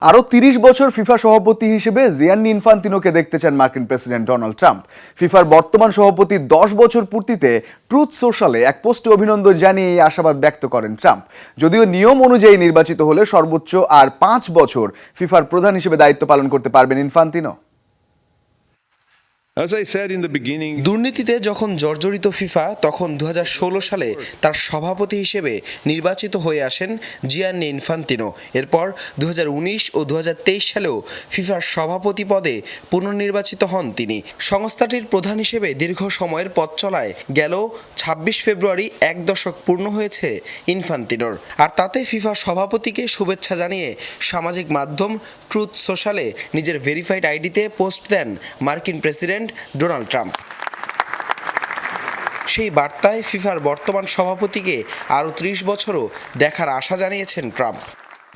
আরও ৩০ বছর ফিফা সভাপতি হিসেবে জিয়ান্নি ইনফান্তিনোকে দেখতে চান মার্কিন প্রেসিডেন্ট ডোনাল্ড ট্রাম্প। ফিফার বর্তমান সভাপতি ১০ বছর পূর্তিতে ট্রুথ সোশ্যালে এক পোস্টে অভিনন্দন জানিয়ে এই আশাবাদ ব্যক্ত করেন ট্রাম্প। যদিও নিয়ম অনুযায়ী নির্বাচিত হলে সর্বোচ্চ আর ৫ বছর ফিফার প্রধান হিসেবে দায়িত্ব পালন করতে পারবেন ইনফান্তিনো। দুর্নীতিতে যখন জর্জরিত ফিফা তখন ২০১৬ সালে তার সভাপতি হিসেবে নির্বাচিত হয়ে আসেন জিয়ান্নি ইনফান্তিনো। এরপর ২০১৯ ও ২০২৩ সালেও ফিফার সভাপতি পদে পুনর্নির্বাচিত হন তিনি। সংস্থাটির প্রধান হিসেবে দীর্ঘ সময়ের পথ চলায় গেল ২৬ ফেব্রুয়ারি ১ দশক পূর্ণ হয়েছে ইনফান্তিনোর। আর তাতে ফিফা সভাপতিকে শুভেচ্ছা জানিয়ে সামাজিক মাধ্যম ট্রুথ সোশ্যালে নিজের ভেরিফাইড আইডিতে পোস্ট দেন মার্কিন প্রেসিডেন্ট ডোনাল্ড ট্রাম্প। সেই বার্তায় ফিফার বর্তমান সভাপতিকে আরও ৩০ বছরও দেখার আশা জানিয়েছেন ট্রাম্প।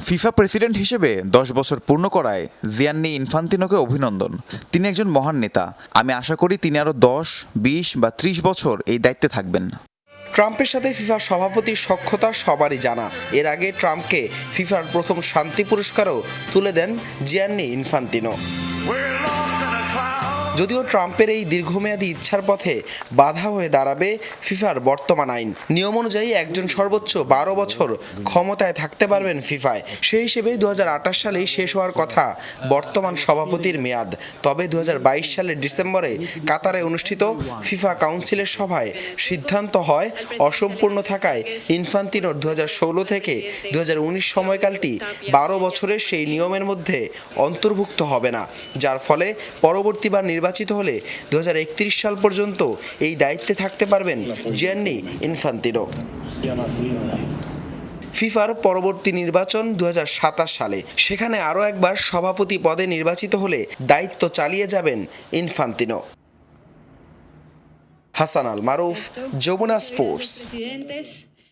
ফিফা প্রেসিডেন্ট হিসেবে ১০ বছর পূর্ণ করায় জিয়ান্নি ইনফান্তিনোকে অভিনন্দন। তিনি একজন মহান নেতা। আমি আশা করি তিনি আরও ১০, ২০ বা ৩০ বছর এই দায়িত্বে থাকবেন। ট্রাম্পের সাথে ফিফা সভাপতির সখ্যতা সবারই জানা। এর আগে ট্রাম্পকে ফিফার প্রথম শান্তি পুরস্কারও তুলে দেন জিয়ান্নি ইনফান্তিনো। যদিও ট্রাম্পের এই দীর্ঘমেয়াদী ইচ্ছার পথে বাধা হয়ে দাঁড়াবে ফিফার বর্তমান আইন। নিয়ম অনুযায়ী একজন সর্বোচ্চ ১২ বছর ক্ষমতায় থাকতে পারবেন ফিফায়। সেই হিসেবে ২০২৮ সালেই শেষ হওয়ার কথা বর্তমান সভাপতির মেয়াদ। তবে ২০২২ সালের ডিসেম্বরে কাতারে অনুষ্ঠিত ফিফা কাউন্সিলের সভায় সিদ্ধান্ত হয় অসম্পূর্ণ থাকায় ইনফান্তিনোর ২০১৬ থেকে ২০১৯ সময়কালটি ১২ বছরের সেই নিয়মের মধ্যে অন্তর্ভুক্ত হবে না, যার ফলে পরবর্তীবার নির্বাচিত হলে ২০৩১ সাল পর্যন্ত এই দায়িত্বে থাকতে পারবেন জিয়ান্নি ইনফান্তিনো। ফিফার পরবর্তী নির্বাচন ২০২৭ সালে। সেখানে আরও একবার সভাপতি পদে নির্বাচিত হলে দায়িত্ব চালিয়ে যাবেন ইনফান্তিনো। হাসান আল মারুফ, যমুনা স্পোর্টস।